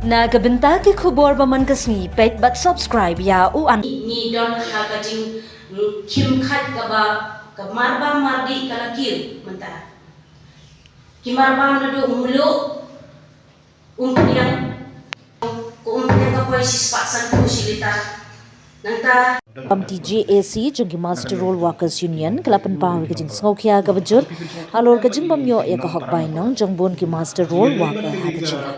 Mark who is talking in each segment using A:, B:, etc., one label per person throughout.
A: Nagabenta ki khubor baman kasni pet but subscribe ya u an
B: ni don ha ka jing kim khat ka ba ka marba mardi kala kir menta ki marba na do mulo umpiang ko umpiang ka poi sispa san ko silita nanta
A: JAC jungki Master Roll Workers Union kelapan pawi ke jing sngokya ka bajur halor ka jing bamyo ya ka hok bainong jongbon ki Master Roll Worker ha ka chila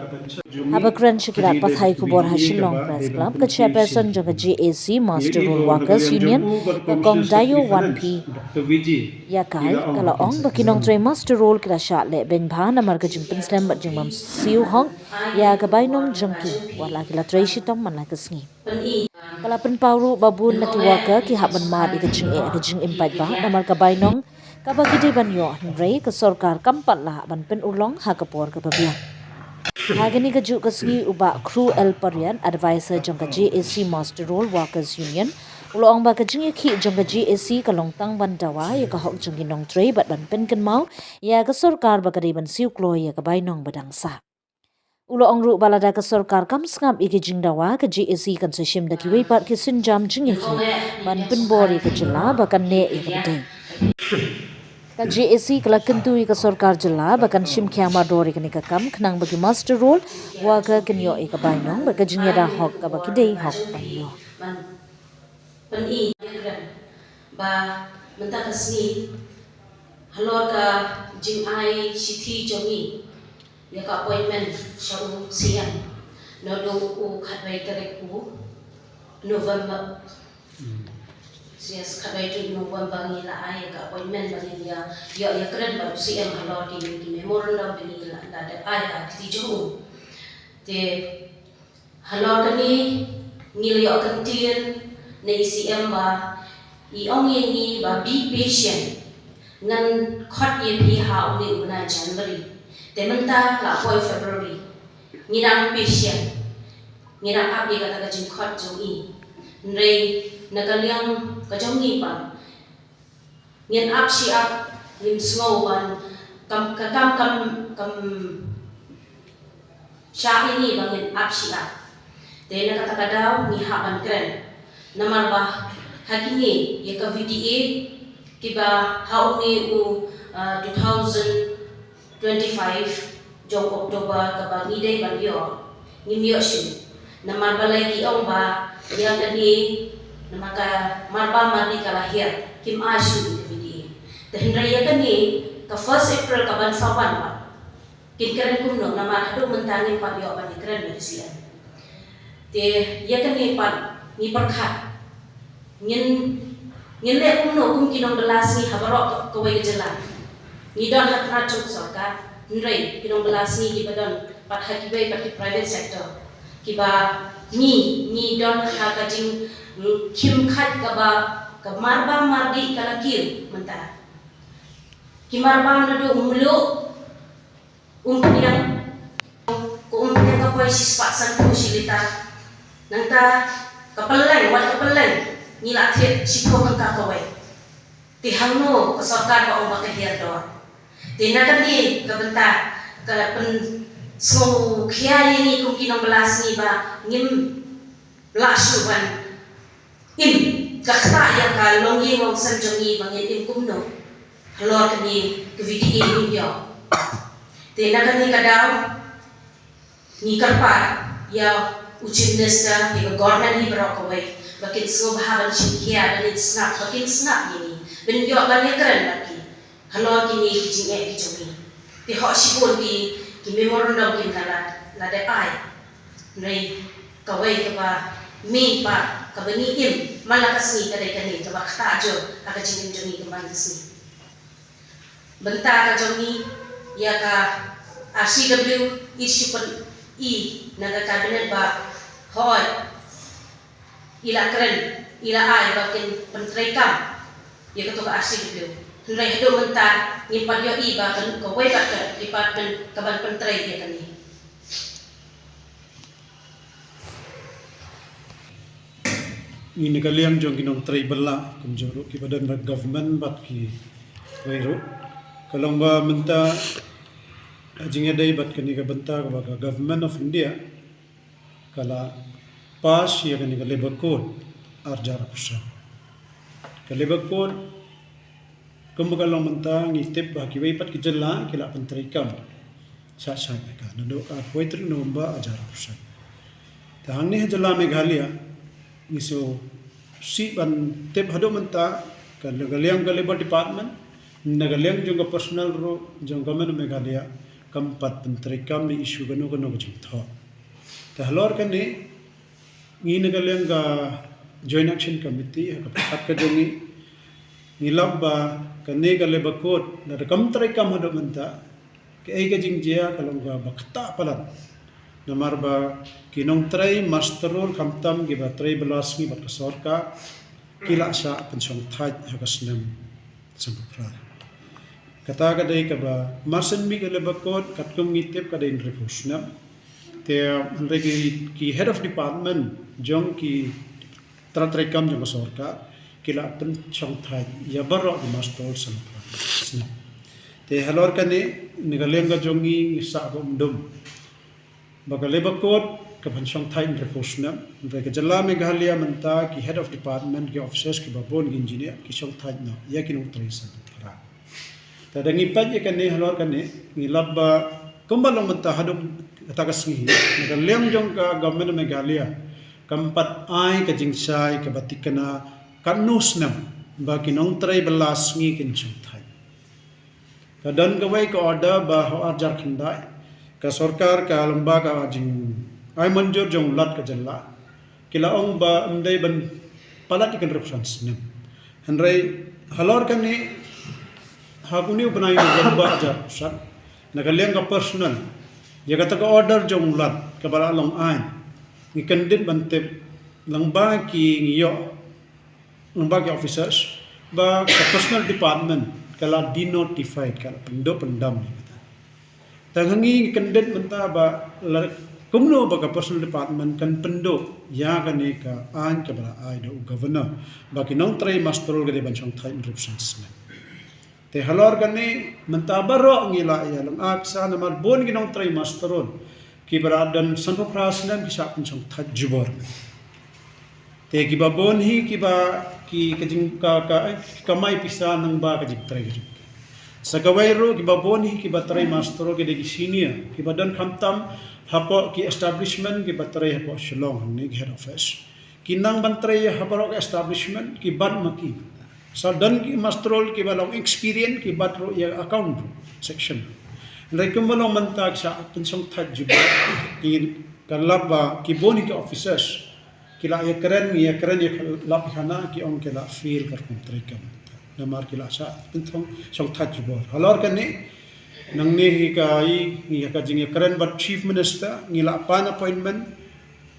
A: Habakran Shakira Pathai Kubor Hashilong Press Club ka chairperson jungka JAC Master Roll Workers Union ka kong dayo 1P ya kai kala ong bakinong tre Master Roll kila sha le ben bha namar ka jing pinslam bat jing mam siu hong ya ka bainong jungki wala kila tre shitong man la ka sngi Kalapan pauru babun na kiwaka ki haban mad ika jing impact ba namar ka bainong kabagidi banyo rei ka sorkar kampat la ban pen ulong ha kapor ka babiang Hagani ka ju kasgi uba crew el parian advisor jong ka JAC Master Roll Workers Union ulong ba ka jing ki jong ka JAC ka longtang ban dawa ya ka hok jong nong trei bat ban pen kan mau ya ka sorkar ba ka ban siu klo ya ka bainong badang sa Ulo ongru balada ka sorkar kam sngam iki jingdawa ka JAC kan seshim da kiwe pat ki sinjam jingeki ban pinbori ka jela bakan ne ka bade ka JAC kala kentu ka sorkar jela bakan shim kyama dori ka nika kam khnang bagi master role wa ka kenyo ka bainong baka jingya da hok ka baki dei hok panyo
B: pen i ba menta kasni halor ka jing ai sithi jongi ya ka appointment shau siang no do u khatbai kare ku November sias khatbai tu November ni la ai ka appointment bani dia ya kren ba siang halo di memorandum bani la da ai ka ti jo te halo kani ngil yo kantin ne ICM ba I ong ye ni ba be patient ngan khat ye pi ha ni una January Dementa la poi February ngirang patient ngirang abi kata ka jing khot jong I nrei nakaliang ka jong ni pa ngin up si up lim snow ban kam sha ini bangin up si up te na kata kadaw ni ha ban kren namar ba hakini ye ka VDA kiba ha ni u 2025 jong Oktober ka ni day bagyo ni miyoshin na marbalay ki ong ba ya kani na maka marba mari ka lahir kim asu ni video dahil ya kani ka 1 April ka ban sawan ba kin karen kumno na mahado mentangin pa yo pa ni karen ni siya te ya kani pa ni perkhat ngin le kumno kum kinong belas ni habarok ko way jalan ni don hat rachuk sorkar nrei kinong belas ni gibadon pat hakibai pat private sector kiba ni don ha ka jing kim khat ka ba ka marba mardi kala kir menta ki marba na do mulo umpiang ko umpiang ka poi sispa san ko silita nanta kapalai wat kapalai ni la thiet sikho ka ka wai ti hangno ka sorkar ba o ba ka hiar do Tina kami kabenta kala pen smo kia ini kum kinong belas ni ba ngim lasuban im kakta ya ka longi wong sanjongi bangin im kumno halor kami kevidi ini yo Tina kami kadaw ni karpa ya uchin nesta ni government ni berokawai bakin smo bahaban shimkia dan snap bakin snap ini ben yo balik keren lagi Halo kini kijing kijogi ti ho sipon ki memorandum kin kala la de ai nei kawai ka ba mi pa ka bani im malakas ni kare kani ka ba khata jo ka jingin jongi ka man sni benta ka jongi ya ka RCW isipon naga kabinet ba hoi ila kren ila ai ba kin pentrekam ya ka to ka RCW Nrai hado mentar ni padyo iba kan ko way ba ka department kaban pentray ya kani
C: ini kalian jong kinong tray bala kum joro ki badan ba government bat ki wairo kalong ba menta ajing dai bat kani ka benta ka government of India kala pas ya kan ka labor code arjar pusat ka labor code kumbagalong manta ngitip ba ki waipat ki jalla kila pentrikam sa ka nado poetry nomba ajar pusat tahang ni jalla Meghalaya ngiso si ban tip hado manta ka galiang ka labor department nagaliang jong ka personal ro jong government Meghalaya kampat pentrikam ni isu gano jing tho tahlor kan ni ngi nagaliang ka joint action committee ka jongi ngilab ba kane ka labor code na kam trikam hado manta ke ay ka jing jia kalong ka bakta palan namar ba kinong tray masterol kamtam giba tray belasmi bat kasorka kila sa pensong thaj hakasnam sampra kata kadai ka ba marsen mi ka labor code katkum ngitip kadai refusna te regi ki head of department jong ki tray kam jong kasorka kila pensong thaj ya baro di masterol sampra te halor kane nigalenga jongi sa dum baga labor code ka bansang thai refusna ke jalla Meghalaya manta ki head of department ki officers ki babon ki engineer ki song thai no ya ki no trisa thara ta dangi pat ye kane halor kane ni labba kumbalong manta hadum takas ngi nigaleng jong ka government Meghalaya kampat ai ka jingsai ka batikana kanusnam ba ki nong trai belas ngi kin song thai kadan gawai ka order ba ho arjar khandai ka sarkar ka lembaga jing ai manjur jong lat ka jalla kila ong ba andai ban palat ikan represents nem handrai halor kan ni hakuni banai lamba ajar sat nagaleng ka personal ya kata ka order jong lat ka bala long ai ni kandid bante lamba ki ngiyo lamba ki officers ba ka personal department kala denotified kala pendam tanghangi kandet menta ba kumno ba ka personal department kan pendo ya kan ka an ka bra ai do governor ba ki nong tray masterol gade bansong thai represents te halor kan ni menta baro ngila ya lang aksa na mar bon ki nong tray masterol ki bra dan sanpo prasnan ki sa bansong thai jubor te ki ba bon hi ki ba ki kajing ka kamay pisa nang ba kajing tray sa gawairo ki baboni ki batray mastro ki de senior ki badan khamtam hapo ki establishment ki batray hapo shillong ni head office kinang bantray hapo ki establishment ki bad maki sa dan ki mastrol ki balong experience ki batro ya account section rekum balong mantag sa pensong tajib ki kalaba ki boni ki officers kila ya keren ya lab khana ki ong kila feel kar kontrikam namar kila sa pentong song thaj bor halor kan ni nang ni ka jing karen bat chief minister ngila pan appointment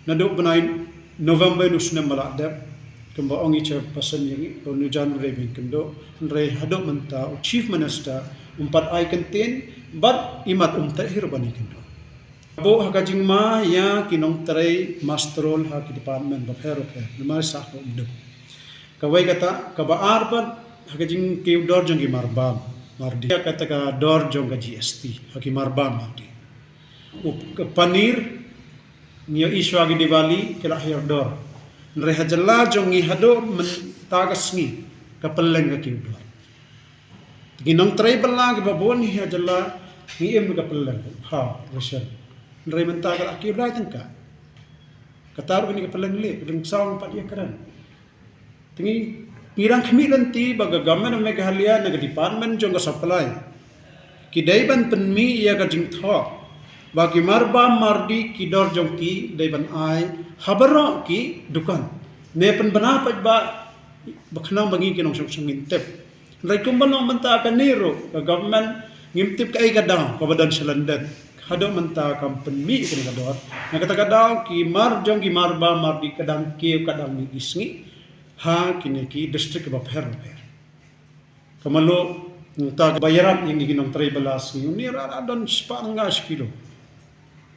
C: na do banai November nusna mala dep kemba ong icha person yang nu jan revin kendo re hado menta chief minister umpat ai contain bat imat tahir bani kendo bo hakajing ma ya kinong tray masterol ha ki department ba phero phe namar sa ko dep kawai kata kabaar pan hakajing ke dor jong ki marbam mardi kata ka dor jong ka GST haki marbam mardi panir niyo iswa gi Diwali kila hir dor reha jalla jong ngi hado men tagas ngi kapeleng ka ki dor ginong tray balla gi babon hi jalla ngi em ka peleng ha reshen re men tagal aki rai tangka katar ni ka peleng le ring sawng pat ya karan tingi ngirang kami nanti baga government Meghalaya naga department jong ka supply kidaiban penmi ya ka jing tho bagi marba mardi kidor jong ki daiban ai habaro ki dukan ne pen bana pat ba bakhnang bangi kinong song ngintep rai kumbalong manta ka niro ka government ngimtip ka ai kadang ka badan selandan hado manta company ki kador nakata kadang ki mar jong ki marba mardi kadang ki kadang ni isngi ha kini ki district ba pher kamalo ta bayaran yang ginong tray balas ni ra don spangas kilo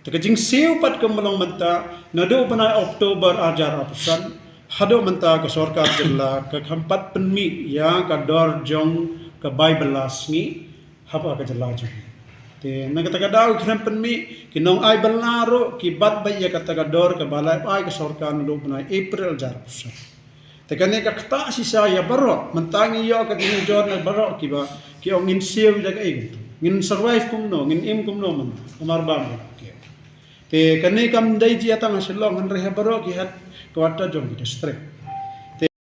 C: takajing seu pat kamalong manta nado bana Oktober ajar apusan hado manta ka sarkar jilla ka khampat penmi ya ka dor jong ka bay balas ni hapa ka jilla jong te Te nagatagadao krempen mi kinong ay balnaro ki bat bay ya katagador ka balay ay ka sorkan lo na April jar pusa. Te kane ka kta si saya baro mantangi yo ka dinu jor na baro ki ba ki ong in siu jaga ay ngin survive kum no ngin im kum no man umarbam ki. Te kane kam dai ji atang silong han reha baro ki hat kwata jom ki strek.